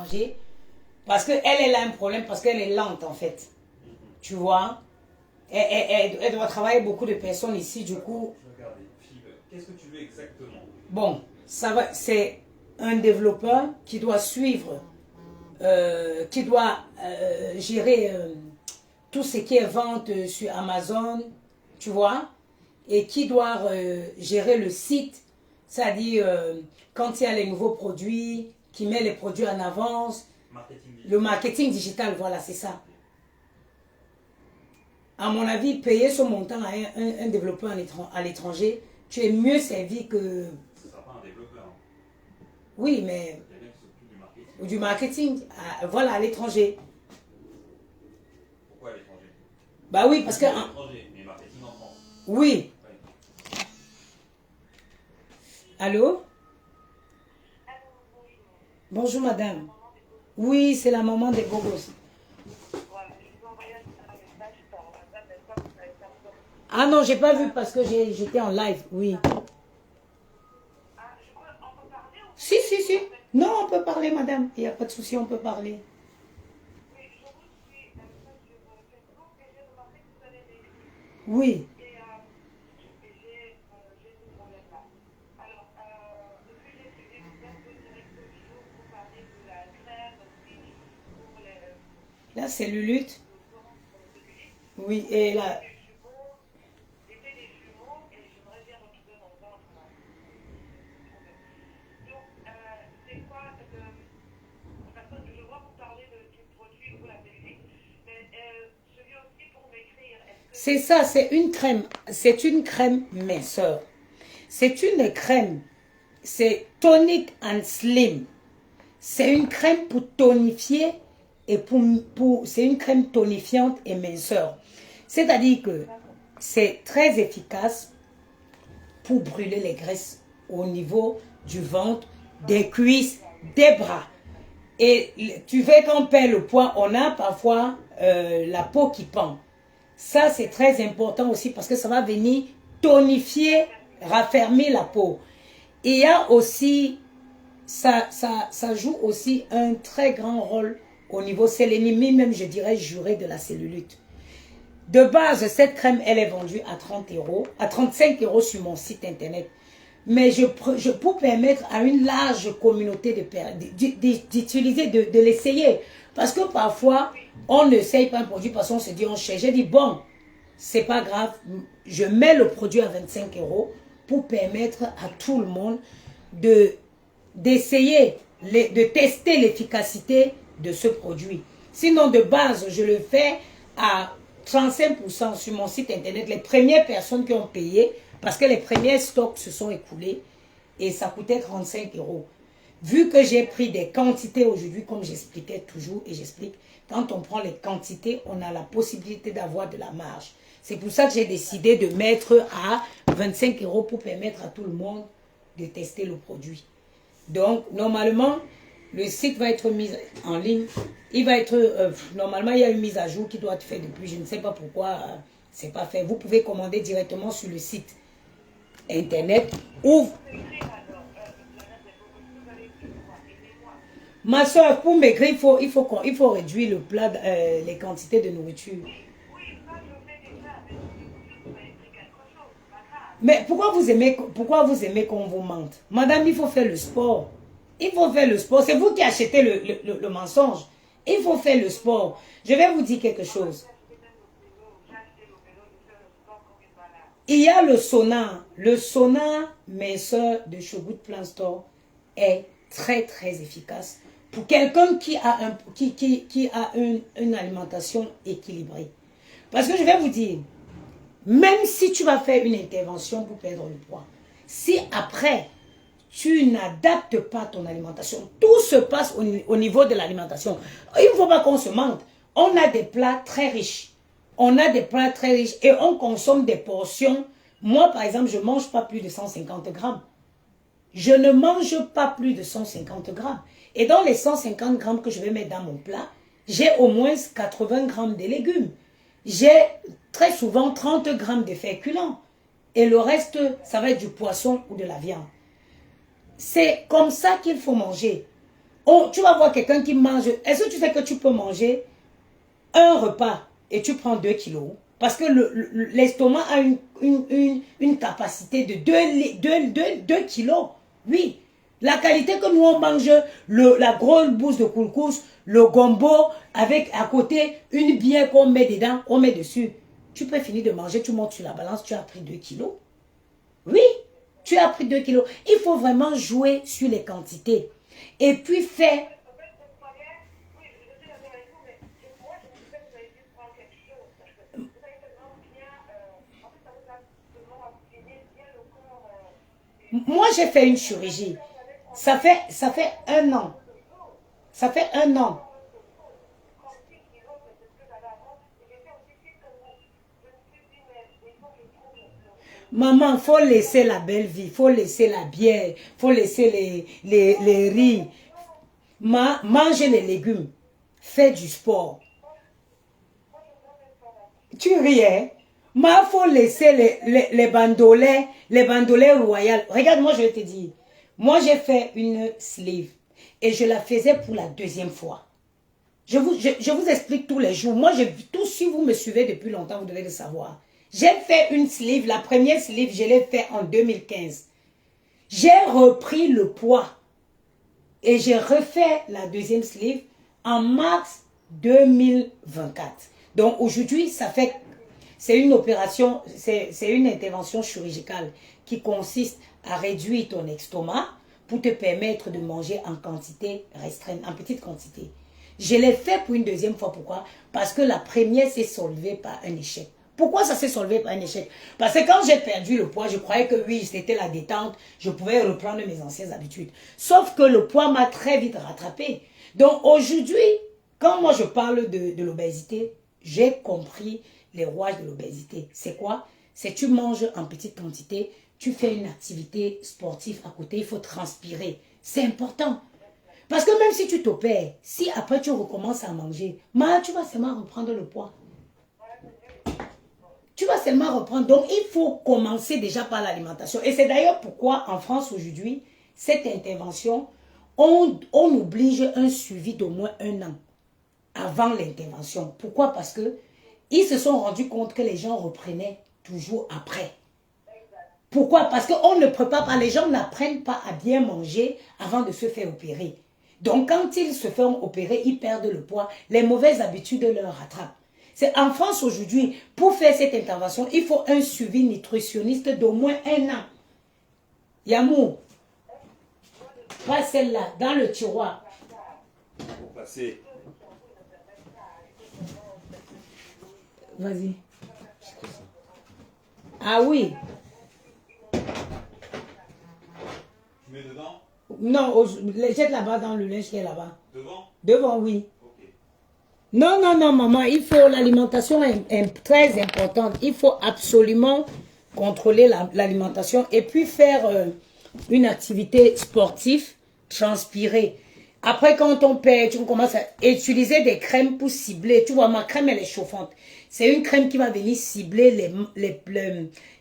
manger. Parce qu'elle, elle a un problème, parce qu'elle est lente en fait. Tu vois, elle doit travailler beaucoup de personnes ici, du coup. Philippe, qu'est-ce que tu veux exactement? Bon, ça va, c'est un développeur qui doit suivre, qui doit gérer tout ce qui est vente sur Amazon, tu vois, et qui doit gérer le site, c'est-à-dire quand il y a les nouveaux produits, qui met les produits en avance, le marketing digital, voilà, c'est ça. À mon avis, payer ce montant à un développeur à l'étranger, tu es mieux servi que... Ce ne sera pas un développeur. Oui, mais... Quelqu'un qui s'occupe du marketing. Ou du marketing, voilà, à l'étranger. Pourquoi à l'étranger? Bah oui, parce que... À l'étranger, mais marketing en France. Oui. Ouais. Allô? Bonjour, madame. Oui, c'est la maman des gogos. Ah non, j'ai pas vu parce que j'étais en live, oui. Si, si, si. Non, on peut parler, madame. Il n'y a pas de souci, on peut parler. Oui. La cellulite. Oui, et là. C'est ça, c'est une crème. C'est une crème minceur. C'est une crème. C'est tonic and slim. C'est une crème pour tonifier et c'est une crème tonifiante et minceur. C'est-à-dire que c'est très efficace pour brûler les graisses au niveau du ventre, des cuisses, des bras. Et tu fais qu'on perd le poids, on a parfois la peau qui pend. Ça, c'est très important aussi parce que ça va venir tonifier, raffermir la peau. Et il y a aussi, ça joue aussi un très grand rôle au niveau, c'est l'ennemi même, je dirais, juré de la cellulite. De base, cette crème, elle est vendue à 30 €, à 35 € sur mon site internet. Mais pour permettre à une large communauté d'utiliser, de l'essayer. Parce que parfois, on n'essaye pas un produit parce qu'on se dit, on cherche. J'ai dit, bon, c'est pas grave, je mets le produit à 25 € pour permettre à tout le monde d'essayer, de tester l'efficacité de ce produit. Sinon, de base, je le fais à 35% sur mon site internet. Les premières personnes qui ont payé, parce que les premiers stocks se sont écoulés et ça coûtait 35 €. Vu que j'ai pris des quantités aujourd'hui, comme j'expliquais toujours et j'explique, quand on prend les quantités, on a la possibilité d'avoir de la marge. C'est pour ça que j'ai décidé de mettre à 25 € pour permettre à tout le monde de tester le produit. Donc, normalement, le site va être mis en ligne. Il va être, normalement, il y a une mise à jour qui doit être faite depuis, je ne sais pas pourquoi c'est pas fait. Vous pouvez commander directement sur le site internet ou... Ma soeur, pour maigrir, il faut réduire le plat, les quantités de nourriture. Mais pourquoi vous aimez qu'on vous mente? Madame, il faut faire le sport. Il faut faire le sport. C'est vous qui achetez le mensonge. Il faut faire le sport. Je vais vous dire quelque chose. Il y a le sauna. Le sauna minceur de Shogut Plant Store est très très efficace pour quelqu'un qui a, une alimentation équilibrée. Parce que je vais vous dire, même si tu vas faire une intervention pour perdre le poids, si après tu n'adaptes pas ton alimentation, tout se passe au niveau de l'alimentation. Il ne faut pas qu'on se mente. On a des plats très riches. On a des plats très riches et on consomme des portions. Moi, par exemple, je ne mange pas plus de 150 grammes. Je ne mange pas plus de 150 grammes. Et dans les 150 grammes que je vais mettre dans mon plat, j'ai au moins 80 grammes de légumes. J'ai très souvent 30 grammes de féculents. Et le reste, ça va être du poisson ou de la viande. C'est comme ça qu'il faut manger. Tu vas voir quelqu'un qui mange. Est-ce que tu sais que tu peux manger un repas et tu prends 2 kilos? Parce que l'estomac a une capacité de 2 kilos. Oui. La qualité que nous on mange, la grosse bouse de couscous, le gombo, avec à côté une bière qu'on met dedans, on met dessus. Tu peux finir de manger, tu montes sur la balance, tu as pris 2 kilos. Oui, tu as pris 2 kilos. Il faut vraiment jouer sur les quantités. Et puis faire... Moi, j'ai fait une chirurgie. Ça fait 1 an. Ça fait 1 an. Maman, il faut laisser la belle vie. Il faut laisser la bière. Il faut laisser les riz. Mange les légumes. Fais du sport. Tu ris, hein? Il faut laisser les bandolets royales. Regarde, moi, je vais te dire. Moi, j'ai fait une sleeve. Et je la faisais pour la 2e fois. Je vous explique tous les jours. Moi, si vous me suivez depuis longtemps, vous devez le savoir. J'ai fait une sleeve. La première sleeve, je l'ai fait en 2015. J'ai repris le poids. Et j'ai refait la 2e sleeve en mars 2024. Donc, aujourd'hui, c'est une opération, c'est une intervention chirurgicale qui consiste à réduire ton estomac pour te permettre de manger en quantité restreinte, en petite quantité. Je l'ai fait pour une 2e fois. Pourquoi? Parce que la première s'est soulevée par un échec. Pourquoi ça s'est solvé par un échec? Parce que quand j'ai perdu le poids, je croyais que oui, c'était la détente, je pouvais reprendre mes anciennes habitudes. Sauf que le poids m'a très vite rattrapé. Donc aujourd'hui, quand moi je parle de l'obésité, j'ai compris les rouages de l'obésité. C'est quoi? C'est tu manges en petite quantité, tu fais une activité sportive à côté, il faut transpirer. C'est important. Parce que même si tu t'opères, si après tu recommences à manger, tu vas seulement reprendre le poids. Tu vas seulement reprendre. Donc, il faut commencer déjà par l'alimentation. Et c'est d'ailleurs pourquoi en France aujourd'hui, cette intervention, on oblige un suivi d'au moins 1 an avant l'intervention. Pourquoi? Parce que ils se sont rendus compte que les gens reprenaient toujours après. Pourquoi? Parce qu'on ne prépare pas, les gens n'apprennent pas à bien manger avant de se faire opérer. Donc, quand ils se font opérer, ils perdent le poids. Les mauvaises habitudes leur rattrapent. C'est en France aujourd'hui, pour faire cette intervention, il faut un suivi nutritionniste d'au moins 1 an. Yamou, pas celle-là, dans le tiroir. Pour passer. Vas-y. Ah oui. Tu mets dedans? Non, jette là-bas dans le linge qui est là-bas. Devant? Devant, oui. Ok. Non, non, non, maman, l'alimentation est très importante. Il faut absolument contrôler l'alimentation et puis faire une activité sportive, transpirer. Après, quand on perd, tu commences à utiliser des crèmes pour cibler. Tu vois, ma crème, elle est chauffante. C'est une crème qui va venir cibler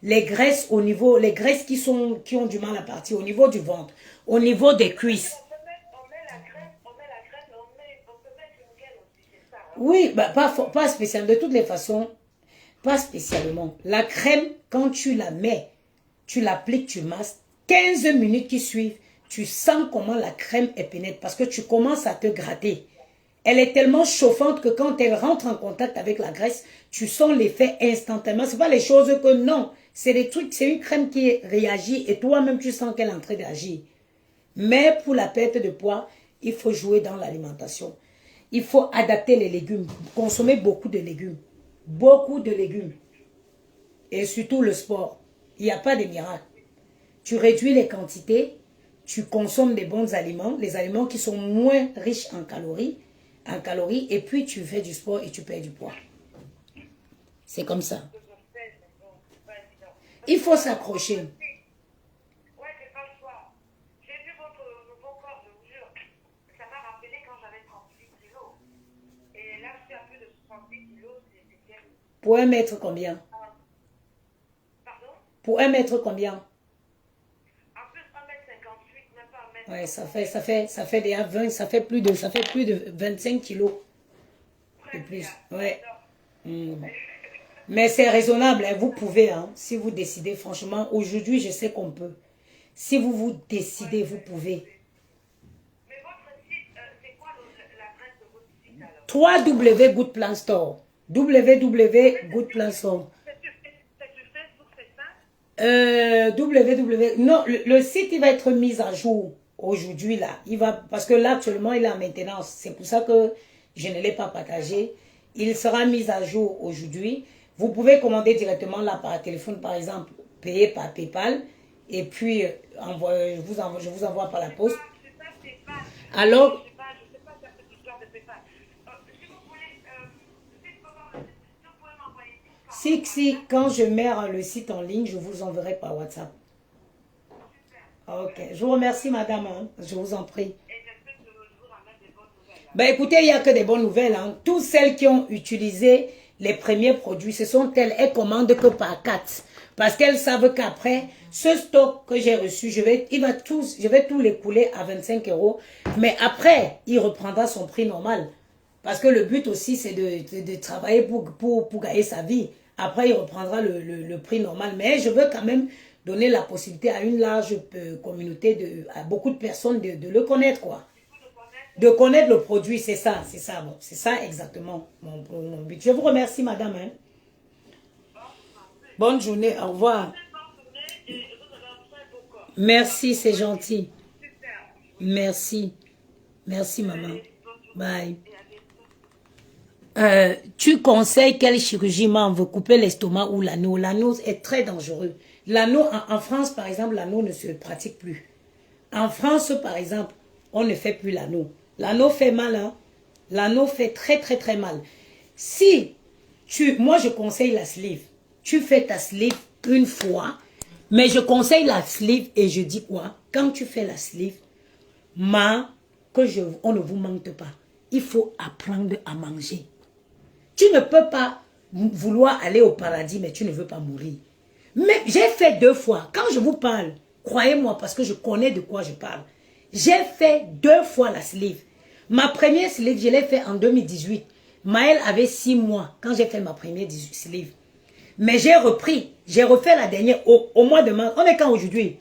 les graisses au niveau, les graisses qui ont du mal à partir au niveau du ventre, au niveau des cuisses. Oui, bah, pas spécialement. De toutes les façons, pas spécialement. La crème, quand tu la mets, tu l'appliques, tu masses, 15 minutes qui suivent, tu sens comment la crème est pénètre parce que tu commences à te gratter. Elle est tellement chauffante que quand elle rentre en contact avec la graisse, tu sens l'effet instantanément. Ce n'est pas les choses que non. C'est des trucs, c'est une crème qui réagit et toi-même tu sens qu'elle est en train d'agir. Mais pour la perte de poids, il faut jouer dans l'alimentation. Il faut adapter les légumes, consommer beaucoup de légumes. Beaucoup de légumes. Et surtout le sport. Il n'y a pas de miracle. Tu réduis les quantités, tu consommes des bons aliments, les aliments qui sont moins riches en calories, et puis tu fais du sport et tu perds du poids. C'est comme ça. Il faut s'accrocher. Pour 1 mètre combien? Pour 1 mètre combien? Ouais, ça fait déjà 20, ça fait plus de 25 kilos de plus. Ouais. Mm. Mais c'est raisonnable, hein, vous pouvez, hein, si vous décidez, franchement, aujourd'hui, je sais qu'on peut. Si vous vous décidez, vous pouvez. Mais votre site, c'est quoi l'adresse de votre site alors? 3W Good Plan Store. www.goodplan Store. C'est sur Facebook, c'est ça? www. Non, le site, il va être mis à jour aujourd'hui, là. Parce que là, actuellement, il est en maintenance. C'est pour ça que je ne l'ai pas partagé. Il sera mis à jour aujourd'hui. Vous pouvez commander directement là par téléphone, par exemple, payer par PayPal. Et puis, je vous envoie par la poste. Alors, Je sais pas cette histoire de PayPal. Si vous voulez, dites comment, si vous pouvez m'envoyer tout ça. si, quand je mets le site en ligne, je vous enverrai par WhatsApp. Ok, je vous remercie, madame, hein. Je vous en prie. Et j'espère que je vous ramène des bonnes nouvelles. Ben écoutez, il n'y a que des bonnes nouvelles. Hein. Toutes celles qui ont utilisé les premiers produits, ce sont elles commandent que par 4. Parce qu'elles savent qu'après, ce stock que j'ai reçu, je vais tout l'écouler à 25 €. Mais après, il reprendra son prix normal. Parce que le but aussi, c'est de travailler pour gagner sa vie. Après, il reprendra le prix normal. Mais je veux quand même donner la possibilité à une large communauté, à beaucoup de personnes de le connaître, quoi. De connaître le produit, c'est ça, bon, c'est ça exactement mon but. Je vous remercie, madame. Hein. Bonne journée, au revoir. Merci, c'est gentil. Merci. Merci, maman. Bye. Tu conseilles quelle chirurgie, maman, veut couper l'estomac ou l'anneau? L'anneau est très dangereux. L'anneau, en France, par exemple, l'anneau ne se pratique plus. En France, par exemple, on ne fait plus l'anneau. L'anneau fait mal, hein. L'anneau fait très, très, très mal. Moi, je conseille la sleeve. Tu fais ta sleeve une fois, mais je conseille la sleeve et je dis quoi? Quand tu fais la sleeve, on ne vous mente pas. Il faut apprendre à manger. Tu ne peux pas vouloir aller au paradis, mais tu ne veux pas mourir. Mais j'ai fait 2 fois. Quand je vous parle, croyez-moi, parce que je connais de quoi je parle. J'ai fait 2 fois la sleeve. Ma première sleeve, je l'ai fait en 2018. Maëlle avait 6 mois quand j'ai fait ma première sleeve. Mais j'ai refait la dernière au mois de mars. On est quand aujourd'hui?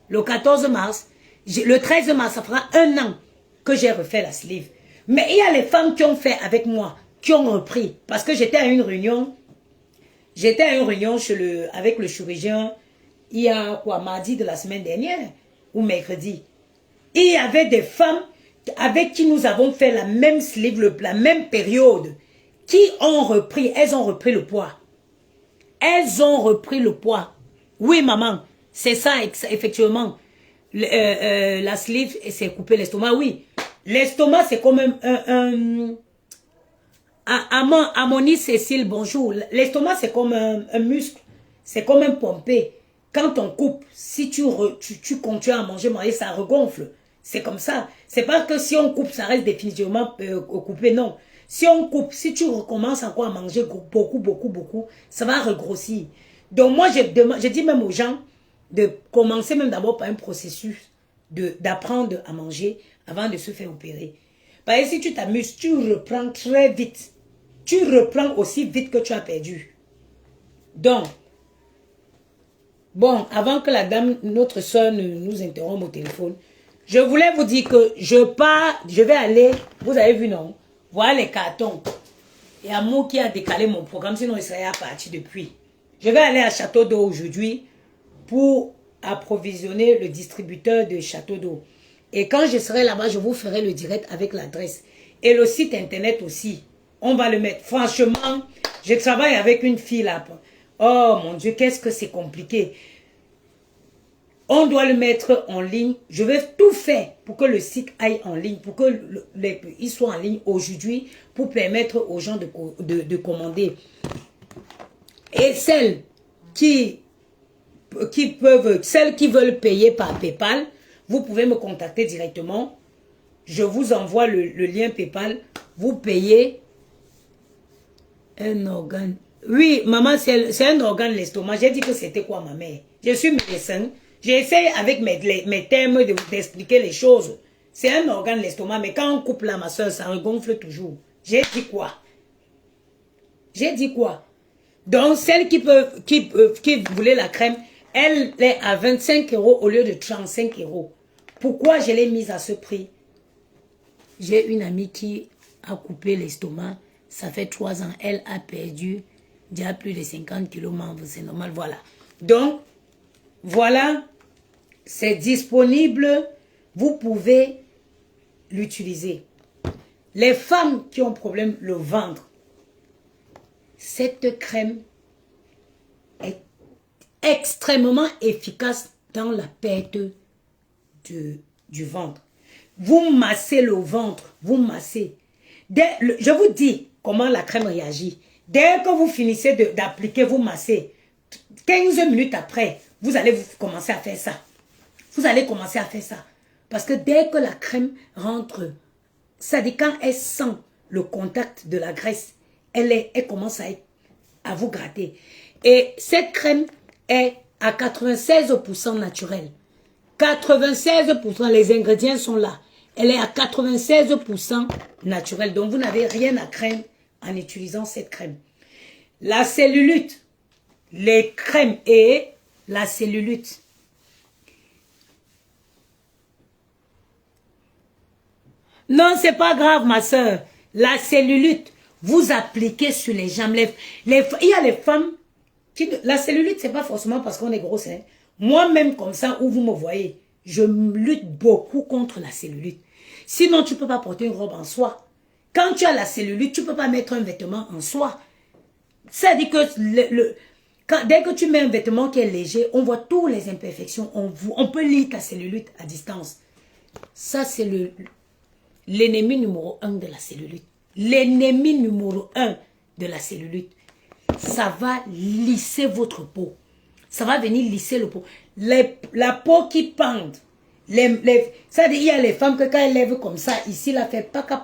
Le 14 mars. Le 13 mars, ça fera 1 an que j'ai refait la sleeve. Mais il y a les femmes qui ont fait avec moi, qui ont repris. Parce que j'étais à une réunion. Avec le chirurgien, il y a mardi de la semaine dernière, ou mercredi. Et il y avait des femmes avec qui nous avons fait la même sleeve, la même période, qui ont repris, elles ont repris le poids. Elles ont repris le poids. Oui, maman, c'est ça, effectivement. La sleeve, c'est couper l'estomac, oui. L'estomac, c'est comme Amoni Cécile, bonjour. L'estomac, c'est comme un muscle. C'est comme un pompé. Quand on coupe, si tu continues à manger, ça regonfle. C'est comme ça. C'est pas que si on coupe, ça reste définitivement coupé, non. Si on coupe, si tu recommences encore à manger beaucoup, ça va regrossir. Donc moi, je dis même aux gens de commencer même d'abord par un processus d'apprendre à manger avant de se faire opérer. Parce que si tu t'amuses, tu reprends très vite. Tu reprends aussi vite que tu as perdu. Donc, bon, avant que la dame, notre soeur, nous interrompe au téléphone, je voulais vous dire que je vais aller, vous avez vu, non? Voir les cartons. Il y a moi qui a décalé mon programme, sinon il serait parti depuis. Je vais aller à Château d'Eau aujourd'hui pour approvisionner le distributeur de Château d'Eau. Et quand je serai là-bas, je vous ferai le direct avec l'adresse. Et le site internet aussi. On va le mettre. Franchement, je travaille avec une fille là. Oh mon Dieu, qu'est-ce que c'est compliqué. On doit le mettre en ligne. Je vais tout faire pour que le site aille en ligne, pour qu'il soit en ligne aujourd'hui, pour permettre aux gens de commander. Et celles qui veulent payer par PayPal, vous pouvez me contacter directement. Je vous envoie le lien PayPal. Vous payez un organe. Oui, maman, c'est un organe, l'estomac. J'ai dit que c'était quoi, ma mère? Je suis médecin. J'essaie avec mes termes d'expliquer les choses. C'est un organe, l'estomac, mais quand on coupe là, ma soeur, ça regonfle toujours. J'ai dit quoi? J'ai dit quoi? Donc, celle qui voulait la crème, elle est à 25 € au lieu de 35 €. Pourquoi je l'ai mise à ce prix? J'ai une amie qui a coupé l'estomac. Ça fait 3 ans. Elle a perdu déjà plus de 50 kilos membres. C'est normal, voilà. Donc, voilà. C'est disponible. Vous pouvez l'utiliser. Les femmes qui ont problème le ventre, cette crème est extrêmement efficace dans la perte du ventre. Vous massez le ventre, vous massez. Je vous dis comment la crème réagit. Dès que vous finissez d'appliquer, vous massez. 15 minutes après, vous allez commencer à faire ça. Vous allez commencer à faire ça. Parce que dès que la crème rentre, ça dit quand elle sent le contact de la graisse, elle commence à vous gratter. Et cette crème est à 96% naturelle. 96%, les ingrédients sont là. Elle est à 96% naturelle. Donc, vous n'avez rien à craindre en utilisant cette crème. La cellulite, les crèmes et la cellulite. Non, c'est pas grave, ma soeur. La cellulite, vous appliquez sur les jambes. Il y a les femmes qui... La cellulite, c'est pas forcément parce qu'on est grosse. Hein. Moi-même, comme ça, où vous me voyez, je lutte beaucoup contre la cellulite. Sinon, tu ne peux pas porter une robe en soie. Quand tu as la cellulite, tu ne peux pas mettre un vêtement en soie. Ça dit que dès que tu mets un vêtement qui est léger, on voit toutes les imperfections. On peut lire ta cellulite à distance. Ça, c'est l'ennemi numéro 1 de la cellulite. L'ennemi numéro 1 de la cellulite. Ça va lisser votre peau. Ça va venir lisser le peau. La peau qui pend. Ça dit, il y a les femmes que quand elles lèvent comme ça, ici, la fait paka.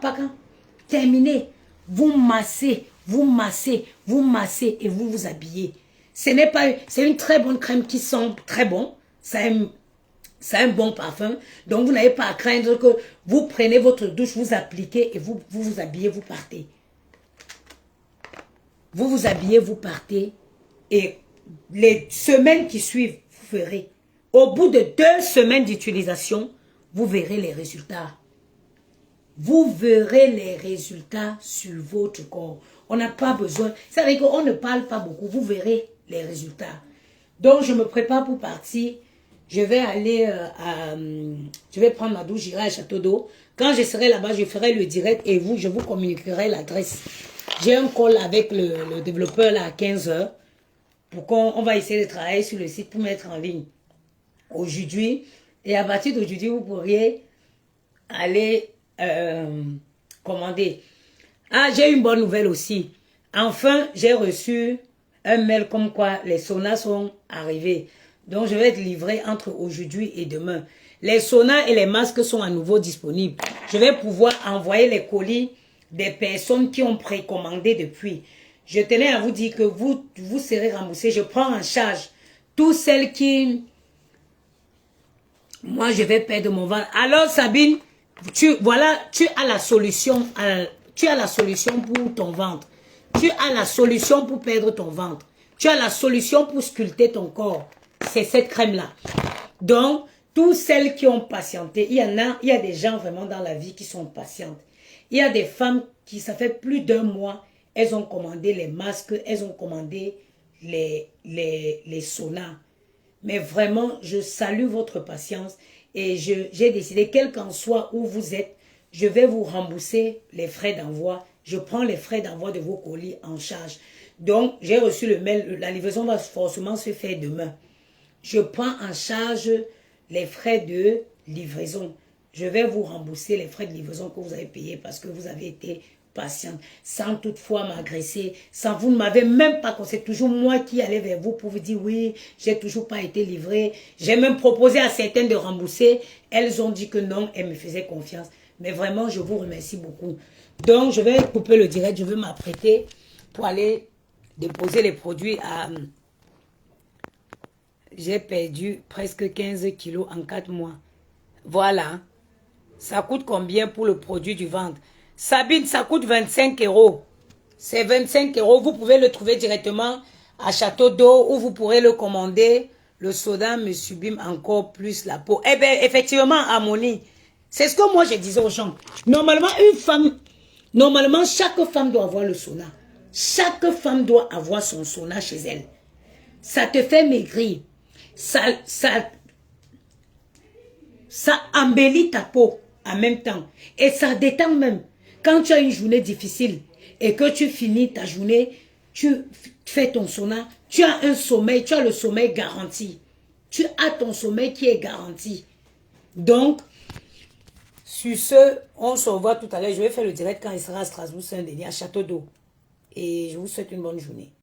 Terminé. Vous massez, vous massez, vous massez et vous vous habillez. C'est une très bonne crème qui sent très bon. C'est un bon parfum. Donc, vous n'avez pas à craindre que vous prenez votre douche, vous appliquez et vous vous habillez, vous partez. Vous vous habillez, vous partez. Et les semaines qui suivent, vous verrez. Au bout de 2 semaines d'utilisation, vous verrez les résultats. Vous verrez les résultats sur votre corps. On n'a pas besoin. Ça veut dire qu'on ne parle pas beaucoup. Vous verrez les résultats. Donc, je me prépare pour partir. Je vais aller je vais prendre ma douche, j'irai à Château d'Eau. Quand je serai là-bas, je ferai le direct et je vous communiquerai l'adresse. J'ai un call avec le développeur là à 15 h pour qu'on va essayer de travailler sur le site pour mettre en ligne aujourd'hui. Et à partir d'aujourd'hui, vous pourriez aller commander. Ah, j'ai une bonne nouvelle aussi. Enfin, j'ai reçu un mail comme quoi les saunas sont arrivés. Donc, je vais être livré entre aujourd'hui et demain. Les saunas et les masques sont à nouveau disponibles. Je vais pouvoir envoyer les colis des personnes qui ont précommandé depuis. Je tenais à vous dire que vous serez remboursés. Je prends en charge toutes celles qui... Moi, je vais perdre mon ventre. Alors, Sabine, tu as la solution. Tu as la solution pour ton ventre. Tu as la solution pour perdre ton ventre. Tu as la solution pour sculpter ton corps. C'est cette crème-là. Donc, toutes celles qui ont patienté, il y a des gens vraiment dans la vie qui sont patientes. Il y a des femmes qui, ça fait plus d'1 mois, elles ont commandé les masques, elles ont commandé les saunas. Mais vraiment, je salue votre patience et j'ai décidé, quel qu'en soit où vous êtes, je vais vous rembourser les frais d'envoi. Je prends les frais d'envoi de vos colis en charge. Donc, j'ai reçu le mail, la livraison va forcément se faire demain. Je prends en charge les frais de livraison. Je vais vous rembourser les frais de livraison que vous avez payés parce que vous avez été patiente, sans toutefois m'agresser, sans vous ne m'avez même pas conseillé. C'est toujours moi qui allais vers vous pour vous dire oui, j'ai toujours pas été livré. J'ai même proposé à certaines de rembourser. Elles ont dit que non, elles me faisaient confiance. Mais vraiment, je vous remercie beaucoup. Donc, je vais couper le direct, je vais m'apprêter pour aller déposer les produits J'ai perdu presque 15 kilos en 4 mois. Voilà. Ça coûte combien pour le produit du ventre? Sabine, ça coûte 25 €. C'est 25 €. Vous pouvez le trouver directement à Château d'Eau ou vous pourrez le commander. Le soda me sublime encore plus la peau. Eh bien, effectivement, Harmonie, c'est ce que moi je disais aux gens. Normalement, chaque femme doit avoir le sauna. Chaque femme doit avoir son sauna chez elle. Ça te fait maigrir. Ça embellit ta peau en même temps. Et ça détend même. Quand tu as une journée difficile et que tu finis ta journée, tu fais ton sauna, tu as un sommeil, tu as le sommeil garanti. Tu as ton sommeil qui est garanti. Donc, sur ce, on se revoit tout à l'heure. Je vais faire le direct quand il sera à Strasbourg, Saint-Denis, à Château d'Eau. Et je vous souhaite une bonne journée.